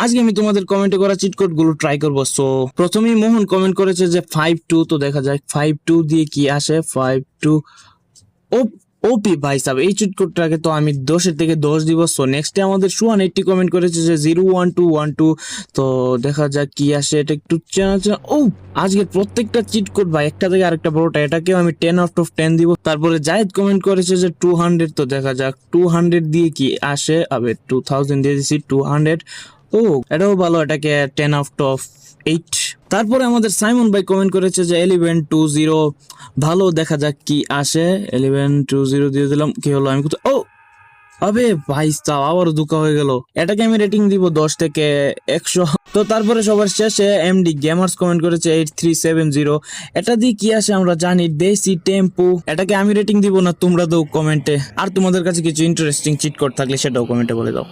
আজকে আমি তোমাদের কমেন্টে করা চিট কোড গুলো ট্রাই করবো। সো প্রথমেই মোহন কমেন্ট করেছে যে 5-2, তো দেখা যাক 5-2 দিয়ে কি আসে। 5-2 ওপি ভাই সাহেব, এই চিট কোডটাকে তো আমি 10-এর থেকে 10 দিব। সো নেক্সটে আমাদের সুয়ান 80 কমেন্ট করেছে যে 0-1-2-1-2, তো দেখা যাক কি আসে। এটা একটু আজকের প্রত্যেকটা চিট কোড ভাই একটা থেকে আরেকটা বড়টা, এটাকেও আমি 10/10 দিব। তারপরে জায়েদ কমেন্ট করেছে যে 200, তো দেখা যাক 200 দিয়ে কি আসে। আবে 2000 দিয়ে দিছি 200। এটাও ভালো, এটাকে 10/8। তারপরে আমাদের সাইমন ভাই কমেন্ট করেছে যে 11-20, ভালো, দেখা যাক কি আসে। 11-20 দিয়ে দিলাম, কি হলো আমি কোথাও আবে ভাই সাব, আবারও ধোঁকা হয়ে গেল। এটাকে আমি রেটিং দিব 10 থেকে 100। তো তারপরে সবার শেষে এমডি গেমার্স কমেন্ট করেছে 8370, এটা দিয়ে কি আসে আমরা জানি, দেশি টেম্পো। এটাকে আমি রেটিং দিব না, তোমরা দাও কমেন্টে। আর তোমাদের কাছে কিছু ইন্টারেস্টিং চিট কোড থাকলে সেটাও কমেন্টে বলে দাও।